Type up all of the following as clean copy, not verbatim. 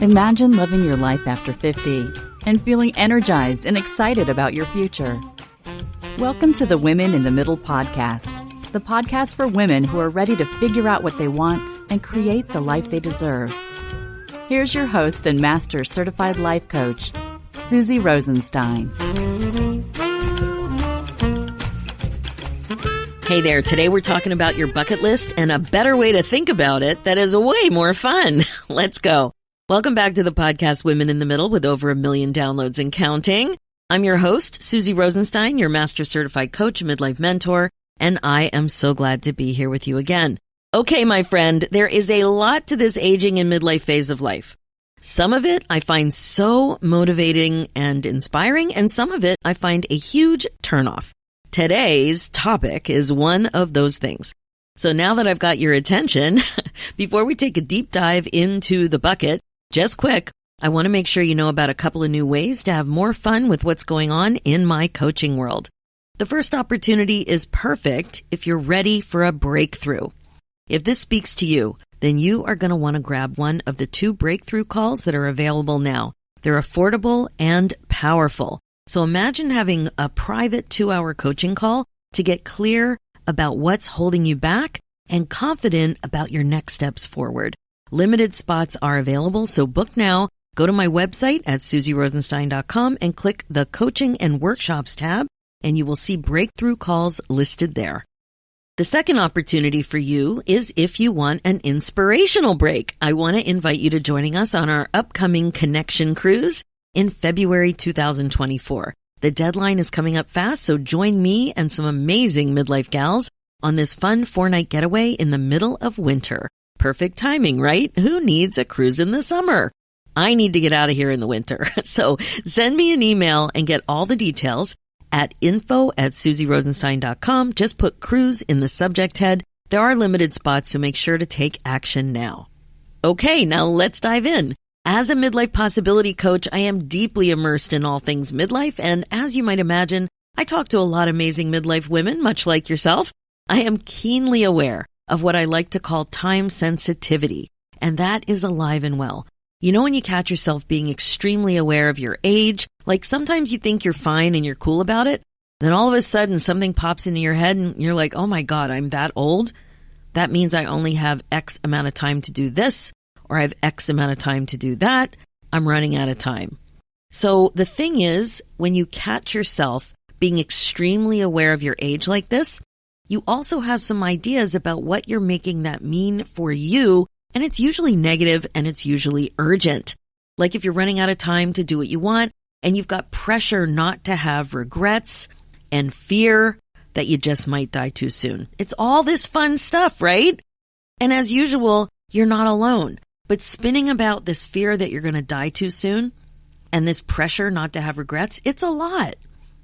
Imagine living your life after 50 and feeling energized and excited about your future. Welcome to the Women in the Middle podcast, the podcast for women who are ready to figure out what they want and create the life they deserve. Here's your host and master certified life coach, Susie Rosenstein. Hey there, today we're talking about your bucket list and a better way to think about it that is way more fun. Let's go. Welcome back to the podcast Women in the Middle with over 1 million downloads and counting. I'm your host, Susie Rosenstein, your master certified coach, midlife mentor, and I am so glad to be here with you again. Okay, my friend, there is a lot to this aging and midlife phase of life. Some of it I find so motivating and inspiring, and some of it I find a huge turnoff. Today's topic is one of those things. So now that I've got your attention, before we take a deep dive into the bucket, just quick, I want to make sure you know about a couple of new ways to have more fun with what's going on in my coaching world. The first opportunity is perfect if you're ready for a breakthrough. If this speaks to you, then you are going to want to grab one of the 2 breakthrough calls that are available now. They're affordable and powerful. So imagine having a private 2-hour coaching call to get clear about what's holding you back and confident about your next steps forward. Limited spots are available, so book now. Go to my website at susierosenstein.com and click the Coaching and Workshops tab, and you will see breakthrough calls listed there. The second opportunity for you is if you want an inspirational break. I want to invite you to joining us on our upcoming Connection Cruise in February 2024. The deadline is coming up fast, so join me and some amazing midlife gals on this fun 4-night getaway in the middle of winter. Perfect timing, right? Who needs a cruise in the summer? I need to get out of here in the winter. So send me an email and get all the details at info@susierosenstein.com. Just put cruise in the subject head. There are limited spots, so make sure to take action now. Okay, now let's dive in. As a midlife possibility coach, I am deeply immersed in all things midlife, and as you might imagine, I talk to a lot of amazing midlife women, much like yourself. I am keenly aware of what I like to call time sensitivity, and that is alive and well. You know when you catch yourself being extremely aware of your age, like sometimes you think you're fine and you're cool about it, then all of a sudden something pops into your head and you're like, oh my God, I'm that old? That means I only have X amount of time to do this, or I have X amount of time to do that. I'm running out of time. So the thing is, when you catch yourself being extremely aware of your age like this, you also have some ideas about what you're making that mean for you, and it's usually negative and it's usually urgent. Like if you're running out of time to do what you want and you've got pressure not to have regrets and fear that you just might die too soon. It's all this fun stuff, right? And as usual, you're not alone. But spinning about this fear that you're going to die too soon and this pressure not to have regrets, it's a lot.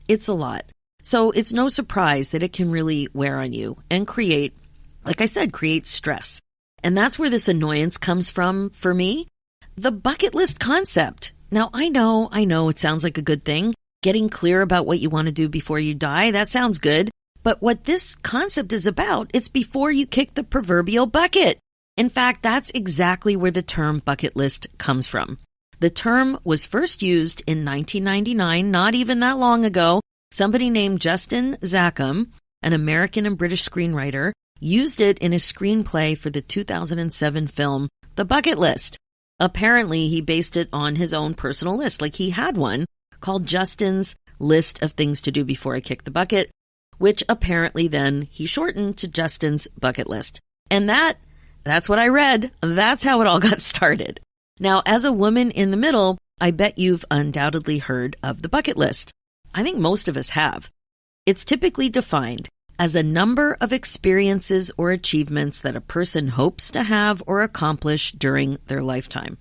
It's a lot. So it's no surprise that it can really wear on you and create, like I said, create stress. And that's where this annoyance comes from for me. The bucket list concept. Now, I know it sounds like a good thing. Getting clear about what you want to do before you die, that sounds good. But what this concept is about, it's before you kick the proverbial bucket. In fact, that's exactly where the term bucket list comes from. The term was first used in 1999, not even that long ago. Somebody named Justin Zackham, an American and British screenwriter, used it in his screenplay for the 2007 film, The Bucket List. Apparently, he based it on his own personal list. Like he had one called Justin's List of Things to Do Before I Kick the Bucket, which apparently then he shortened to Justin's Bucket List. And that's what I read. That's how it all got started. Now, as a woman in the middle, I bet you've undoubtedly heard of the bucket list. I think most of us have. It's typically defined as a number of experiences or achievements that a person hopes to have or accomplish during their lifetime.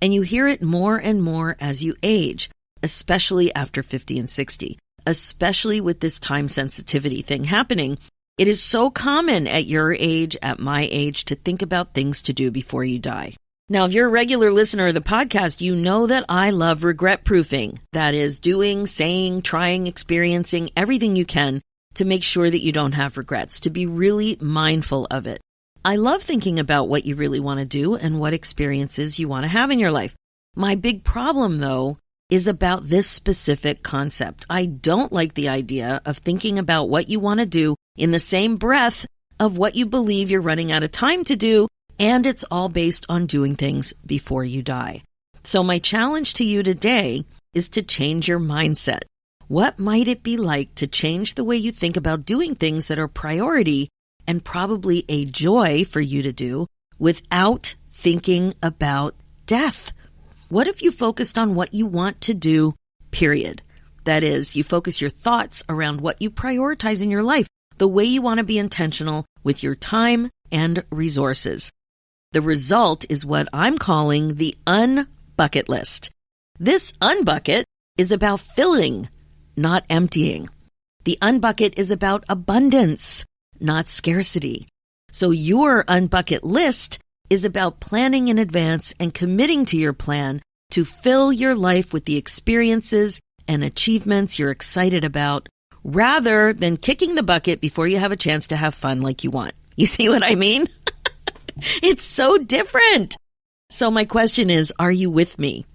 And you hear it more and more as you age, especially after 50 and 60, especially with this time sensitivity thing happening. It is so common at your age, at my age, to think about things to do before you die. Now, if you're a regular listener of the podcast, you know that I love regret proofing. That is doing, saying, trying, experiencing everything you can to make sure that you don't have regrets, to be really mindful of it. I love thinking about what you really want to do and what experiences you want to have in your life. My big problem, though, is about this specific concept. I don't like the idea of thinking about what you want to do in the same breath of what you believe you're running out of time to do, and it's all based on doing things before you die. So my challenge to you today is to change your mindset. What might it be like to change the way you think about doing things that are priority and probably a joy for you to do without thinking about death? What if you focused on what you want to do, period? That is, you focus your thoughts around what you prioritize in your life, the way you want to be intentional with your time and resources. The result is what I'm calling the unbucket list. This unbucket is about filling, not emptying. The unbucket is about abundance, not scarcity. So your unbucket list is about planning in advance and committing to your plan to fill your life with the experiences and achievements you're excited about, rather than kicking the bucket before you have a chance to have fun like you want. You see what I mean? It's so different. So my question is, are you with me?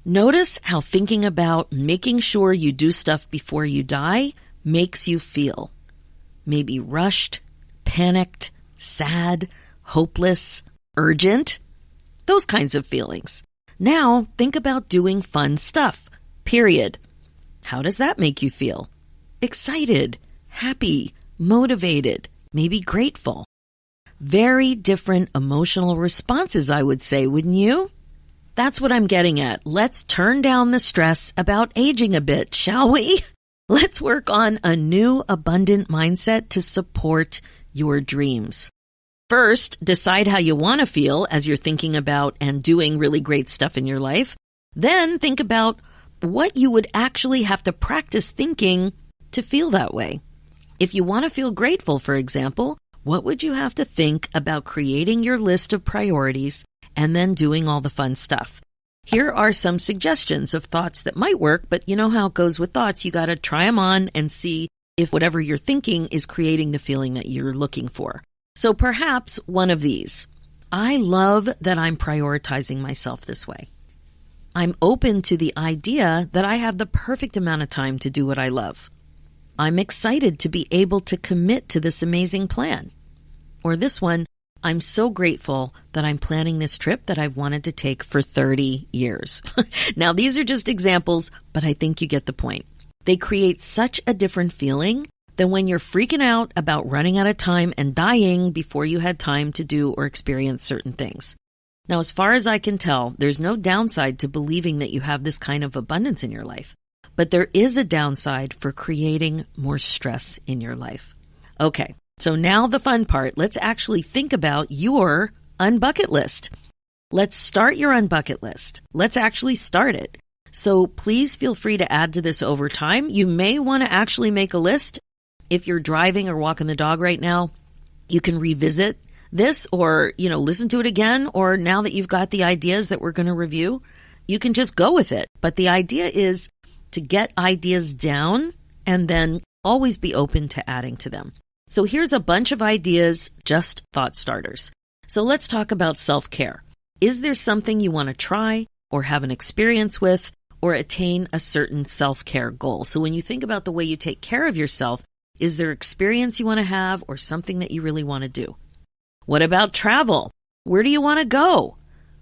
Notice how thinking about making sure you do stuff before you die makes you feel. Maybe rushed, panicked, sad, hopeless, urgent, those kinds of feelings. Now think about doing fun stuff, period. How does that make you feel? Excited, happy, motivated, maybe grateful. Very different emotional responses, I would say, wouldn't you? That's what I'm getting at. Let's turn down the stress about aging a bit, shall we? Let's work on a new abundant mindset to support your dreams. First, decide how you want to feel as you're thinking about and doing really great stuff in your life. Then think about what you would actually have to practice thinking to feel that way. If you want to feel grateful, for example, what would you have to think about creating your list of priorities and then doing all the fun stuff? Here are some suggestions of thoughts that might work, but you know how it goes with thoughts. You got to try them on and see if whatever you're thinking is creating the feeling that you're looking for. So perhaps one of these. I love that I'm prioritizing myself this way. I'm open to the idea that I have the perfect amount of time to do what I love. I'm excited to be able to commit to this amazing plan. Or this one, I'm so grateful that I'm planning this trip that I've wanted to take for 30 years. Now, these are just examples, but I think you get the point. They create such a different feeling than when you're freaking out about running out of time and dying before you had time to do or experience certain things. Now, as far as I can tell, there's no downside to believing that you have this kind of abundance in your life. But there is a downside for creating more stress in your life. Okay, so now the fun part. Let's actually think about your unbucket list. Let's start your unbucket list. Let's actually start it. So please feel free to add to this over time. You may want to actually make a list. If you're driving or walking the dog right now, you can revisit this or, listen to it again. Or now that you've got the ideas that we're going to review, you can just go with it. But the idea is to get ideas down and then always be open to adding to them. So here's a bunch of ideas, just thought starters. So let's talk about self-care. Is there something you want to try or have an experience with or attain a certain self-care goal? So when you think about the way you take care of yourself, is there experience you want to have or something that you really want to do? What about travel? Where do you want to go?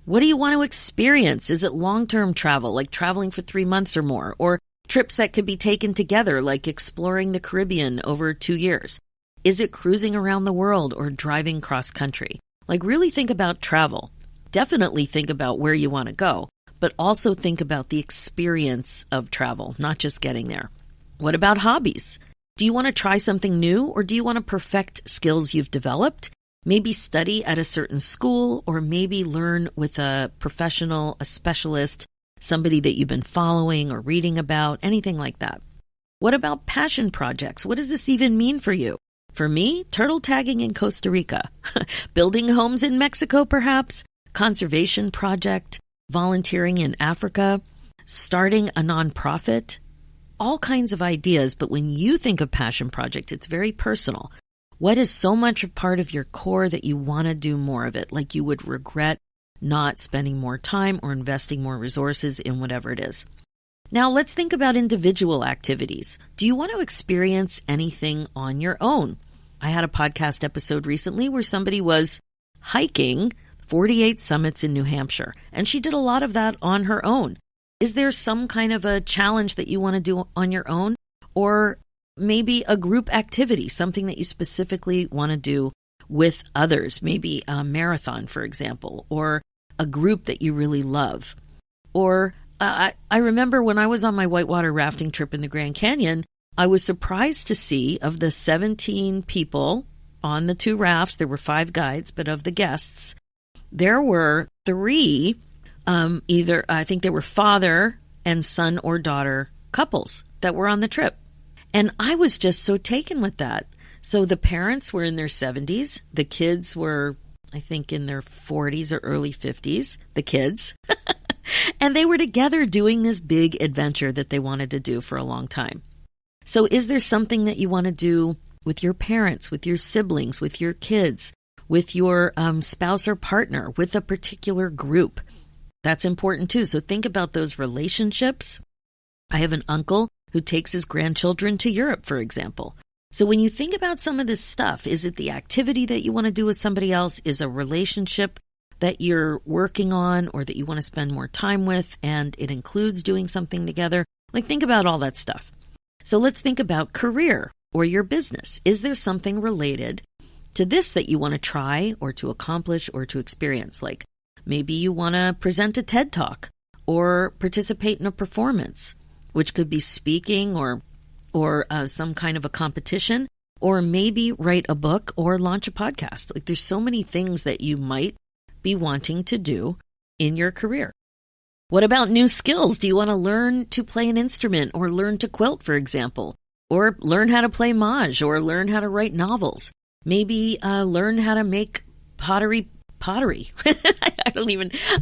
What do you want to experience? Is it long-term travel, like traveling for 3 months or more, or trips that could be taken together, like exploring the Caribbean over 2 years? Is it cruising around the world or driving cross-country? Like really think about travel. Definitely think about where you want to go, but also think about the experience of travel, not just getting there. What about hobbies? Do you want to try something new or do you want to perfect skills you've developed? Maybe study at a certain school or maybe learn with a professional, a specialist, somebody that you've been following or reading about, anything like that. What about passion projects? What does this even mean for you? For me, turtle tagging in Costa Rica, building homes in Mexico perhaps, conservation project, volunteering in Africa, starting a nonprofit, all kinds of ideas. But when you think of passion project, it's very personal. What is so much a part of your core that you want to do more of it, like you would regret not spending more time or investing more resources in whatever it is. Now let's think about individual activities. Do you want to experience anything on your own? I had a podcast episode recently where somebody was hiking 48 summits in New Hampshire, and she did a lot of that on her own. Is there some kind of a challenge that you want to do on your own? Or maybe a group activity, something that you specifically want to do with others, maybe a marathon, for example, or a group that you really love. Or I remember when I was on my whitewater rafting trip in the Grand Canyon, I was surprised to see of the 17 people on the 2 rafts, there were 5 guides, but of the guests, there were 3, I think they were father and son or daughter couples that were on the trip. And I was just so taken with that. So the parents were in their 70s. The kids were, I think, in their 40s or early 50s, the kids. And they were together doing this big adventure that they wanted to do for a long time. So is there something that you want to do with your parents, with your siblings, with your kids, with your spouse or partner, with a particular group? That's important too. So think about those relationships. I have an uncle who takes his grandchildren to Europe, for example. So when you think about some of this stuff, is it the activity that you want to do with somebody else? Is a relationship that you're working on or that you want to spend more time with, and it includes doing something together? Like, think about all that stuff. So let's think about career or your business. Is there something related to this that you want to try or to accomplish or to experience? Like maybe you want to present a TED Talk or participate in a performance, which could be speaking or some kind of a competition, or maybe write a book or launch a podcast. Like there's so many things that you might be wanting to do in your career. What about new skills? Do you want to learn to play an instrument or learn to quilt, for example, or learn how to play mahjong or learn how to write novels? Maybe learn how to make pottery.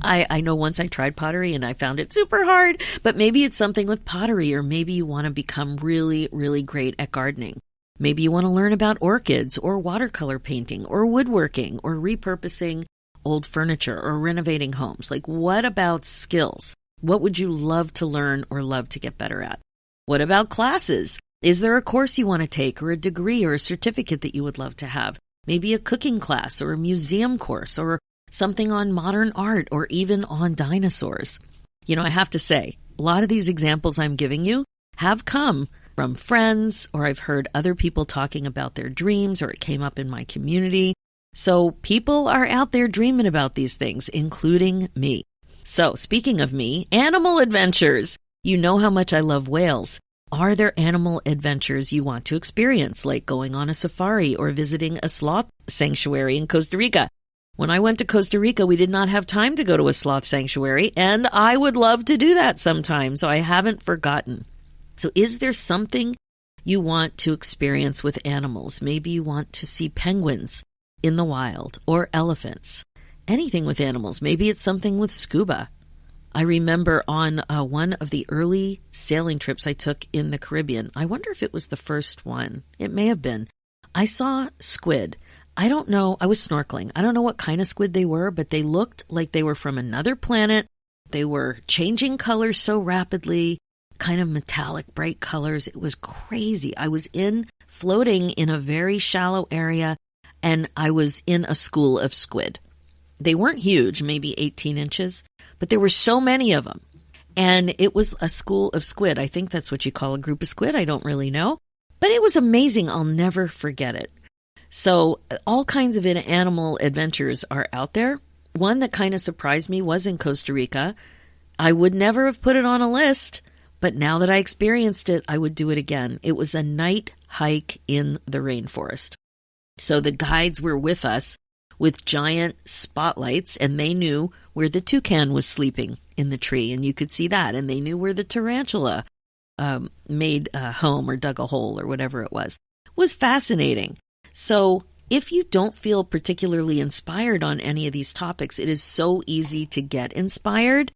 I know once I tried pottery and I found it super hard, but maybe it's something with pottery, or maybe you want to become really, really great at gardening. Maybe you want to learn about orchids or watercolor painting or woodworking or repurposing old furniture or renovating homes. Like, what about skills? What would you love to learn or love to get better at? What about classes? Is there a course you want to take or a degree or a certificate that you would love to have? Maybe a cooking class or a museum course or something on modern art or even on dinosaurs. You know, I have to say, a lot of these examples I'm giving you have come from friends, or I've heard other people talking about their dreams, or it came up in my community. So people are out there dreaming about these things, including me. So speaking of me, animal adventures. You know how much I love whales. Are there animal adventures you want to experience, like going on a safari or visiting a sloth sanctuary in Costa Rica? When I went to Costa Rica, we did not have time to go to a sloth sanctuary, and I would love to do that sometime, so I haven't forgotten. So is there something you want to experience with animals? Maybe you want to see penguins in the wild or elephants, anything with animals. Maybe it's something with scuba. I remember on one of the early sailing trips I took in the Caribbean, I wonder if it was the first one. It may have been. I saw squid. I don't know. I was snorkeling. I don't know what kind of squid they were, but they looked like they were from another planet. They were changing colors so rapidly, kind of metallic, bright colors. It was crazy. I was floating in a very shallow area, and I was in a school of squid. They weren't huge, maybe 18 inches, but there were so many of them. And it was a school of squid. I think that's what you call a group of squid. I don't really know. But it was amazing. I'll never forget it. So all kinds of animal adventures are out there. One that kind of surprised me was in Costa Rica. I would never have put it on a list, but now that I experienced it, I would do it again. It was a night hike in the rainforest. So the guides were with us with giant spotlights, and they knew where the toucan was sleeping in the tree, and you could see that. And they knew where the tarantula made a home or dug a hole or whatever it was. It was fascinating. So if you don't feel particularly inspired on any of these topics, it is so easy to get inspired.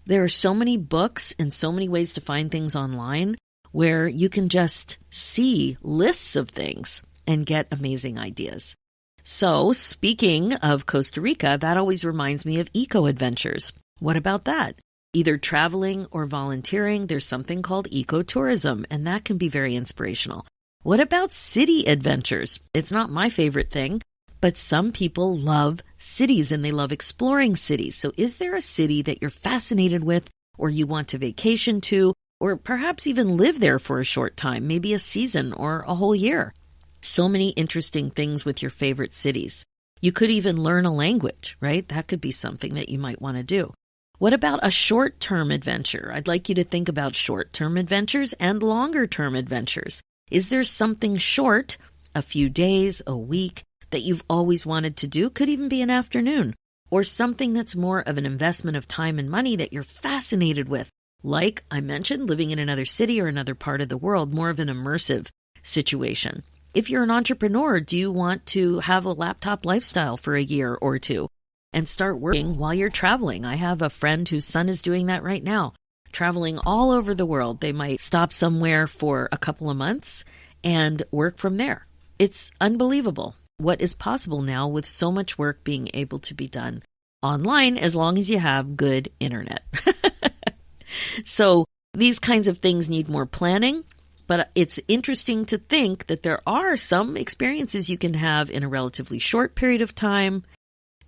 There are so many books and so many ways to find things online where you can just see lists of things. and get amazing ideas. So speaking of Costa Rica, that always reminds me of eco-adventures. What about that? Either traveling or volunteering, there's something called ecotourism, and that can be very inspirational. What about city adventures? It's not my favorite thing, but some people love cities and they love exploring cities. So is there a city that you're fascinated with or you want to vacation to, or perhaps even live there for a short time, maybe a season or a whole year? So many interesting things with your favorite cities. You could even learn a language, right? That could be something that you might want to do. What about a short-term adventure? I'd like you to think about short-term adventures and longer-term adventures. Is there something short, a few days, a week, that you've always wanted to do? Could even be an afternoon. Or something that's more of an investment of time and money that you're fascinated with. Like I mentioned, living in another city or another part of the world, more of an immersive situation. If you're an entrepreneur, do you want to have a laptop lifestyle for a year or two and start working while you're traveling? I have a friend whose son is doing that right now, traveling all over the world. They might stop somewhere for a couple of months and work from there. It's unbelievable what is possible now with so much work being able to be done online as long as you have good internet. So these kinds of things need more planning. But it's interesting to think that there are some experiences you can have in a relatively short period of time.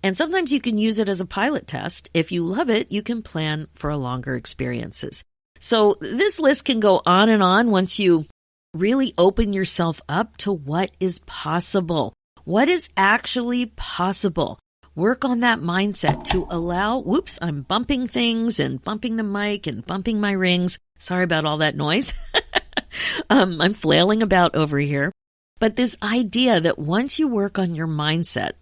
And sometimes you can use it as a pilot test. If you love it, you can plan for a longer experiences. So this list can go on and on once you really open yourself up to what is possible. What is actually possible? Work on that mindset to allow, whoops, I'm bumping things and bumping the mic and bumping my rings. Sorry about all that noise. I'm flailing about over here. But this idea that once you work on your mindset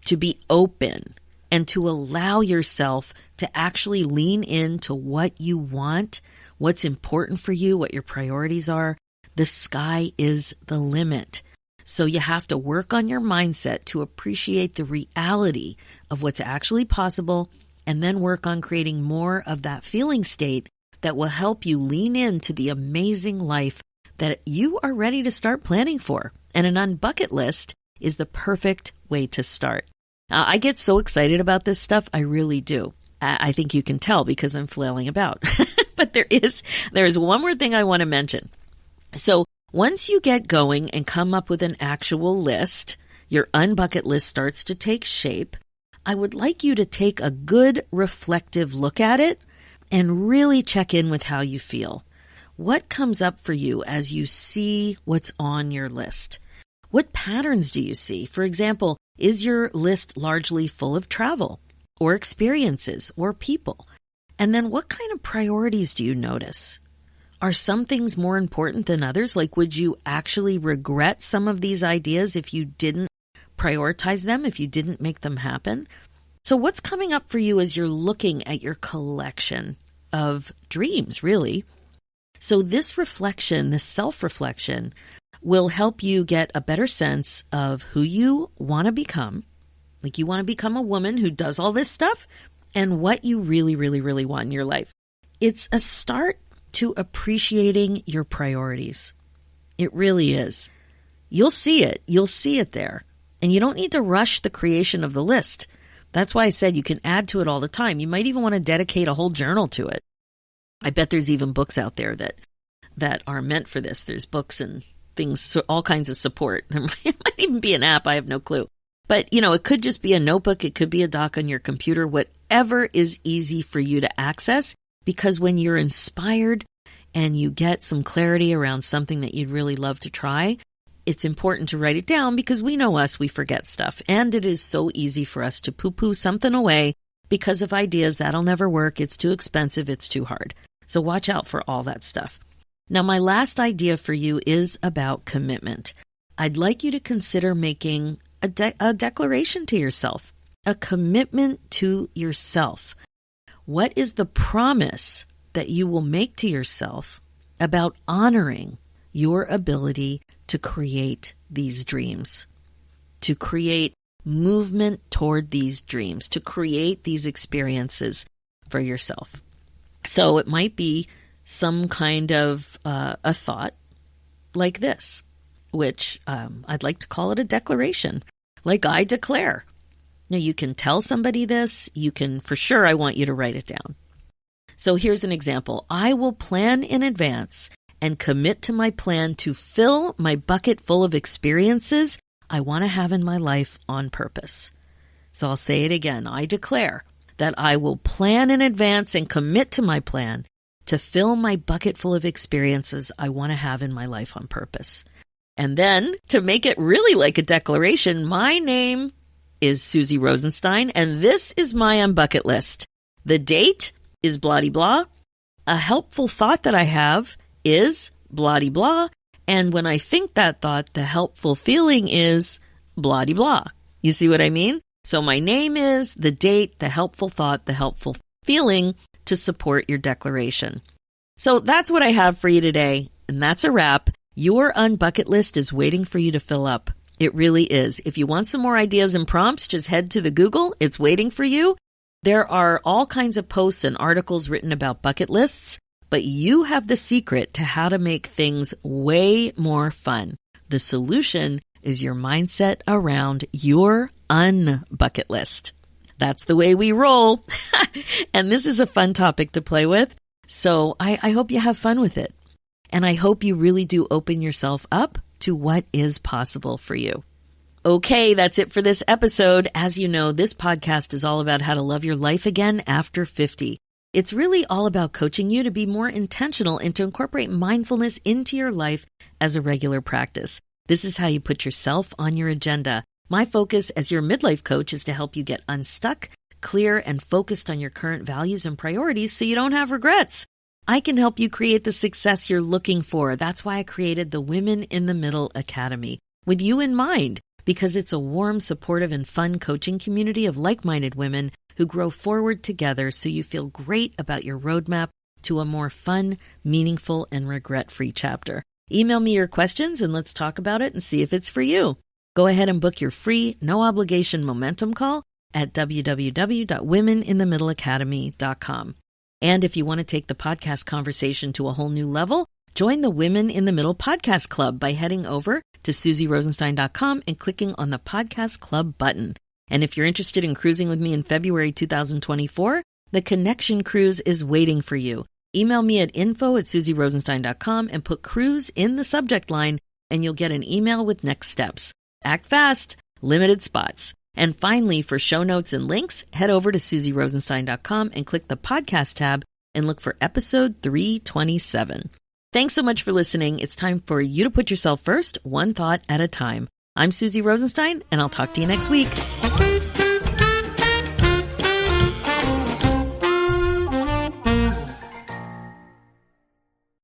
to be open and to allow yourself to actually lean into what you want, what's important for you, what your priorities are, the sky is the limit. So you have to work on your mindset to appreciate the reality of what's actually possible and then work on creating more of that feeling state that will help you lean into the amazing life that you are ready to start planning for. And an unbucket list is the perfect way to start. Now, I get so excited about this stuff. I really do. I think you can tell because I'm flailing about. But there is one more thing I want to mention. So once you get going and come up with an actual list, your unbucket list starts to take shape. I would like you to take a good reflective look at it and really check in with how you feel. What comes up for you as you see what's on your list? What patterns do you see? For example, is your list largely full of travel or experiences or people? And then what kind of priorities do you notice? Are some things more important than others? Like, would you actually regret some of these ideas if you didn't prioritize them, if you didn't make them happen? So what's coming up for you as you're looking at your collection of dreams, really? So this reflection, this self-reflection, will help you get a better sense of who you want to become. Like, you want to become a woman who does all this stuff, and what you really, really, really want in your life. It's a start to appreciating your priorities. It really is. You'll see it. You'll see it there. And you don't need to rush the creation of the list. That's why I said you can add to it all the time. You might even want to dedicate a whole journal to it. I bet there's even books out there that are meant for this. There's books and things, all kinds of support. There might even be an app. I have no clue. But, it could just be a notebook. It could be a doc on your computer, whatever is easy for you to access. Because when you're inspired and you get some clarity around something that you'd really love to try, it's important to write it down because we know us, we forget stuff. And it is so easy for us to poo-poo something away because of ideas that'll never work. It's too expensive. It's too hard. So watch out for all that stuff. Now, my last idea for you is about commitment. I'd like you to consider making a declaration to yourself, a commitment to yourself. What is the promise that you will make to yourself about honoring your ability to create these dreams, to create movement toward these dreams, to create these experiences for yourself? So it might be some kind of a thought like this. which I'd like to call it a declaration, like I declare. Now, you can tell somebody this. You can, for sure, I want you to write it down. So here's an example. I will plan in advance and commit to my plan to fill my bucket full of experiences I want to have in my life on purpose. So I'll say it again. I declare that I will plan in advance and commit to my plan to fill my bucket full of experiences I want to have in my life on purpose. And then, to make it really like a declaration, my name is Susie Rosenstein, and this is my bucket list. The date is blah-de-blah. A helpful thought that I have is blah-de-blah. And when I think that thought, the helpful feeling is blah-de-blah. You see what I mean? So my name is, the date, the helpful thought, the helpful feeling to support your declaration. So that's what I have for you today, and that's a wrap. Your unbucket list is waiting for you to fill up. It really is. If you want some more ideas and prompts, just head to the Google. It's waiting for you. There are all kinds of posts and articles written about bucket lists, but you have the secret to how to make things way more fun. The solution is your mindset around your unbucket list. That's the way we roll. And this is a fun topic to play with. So I hope you have fun with it. And I hope you really do open yourself up to what is possible for you. Okay, that's it for this episode. As you know, this podcast is all about how to love your life again after 50. It's really all about coaching you to be more intentional and to incorporate mindfulness into your life as a regular practice. This is how you put yourself on your agenda. My focus as your midlife coach is to help you get unstuck, clear, and focused on your current values and priorities so you don't have regrets. I can help you create the success you're looking for. That's why I created the Women in the Middle Academy, with you in mind, because it's a warm, supportive, and fun coaching community of like-minded women who grow forward together so you feel great about your roadmap to a more fun, meaningful, and regret-free chapter. Email me your questions and let's talk about it and see if it's for you. Go ahead and book your free, no-obligation momentum call at www.womeninthemiddleacademy.com. And if you want to take the podcast conversation to a whole new level, join the Women in the Middle Podcast Club by heading over to SusieRosenstein.com and clicking on the Podcast Club button. And if you're interested in cruising with me in February 2024, the Connection Cruise is waiting for you. Email me at info@SusieRosenstein.com and put cruise in the subject line, and you'll get an email with next steps. Act fast, limited spots. And finally, for show notes and links, head over to SusieRosenstein.com and click the podcast tab and look for episode 327. Thanks so much for listening. It's time for you to put yourself first, one thought at a time. I'm Susie Rosenstein, and I'll talk to you next week.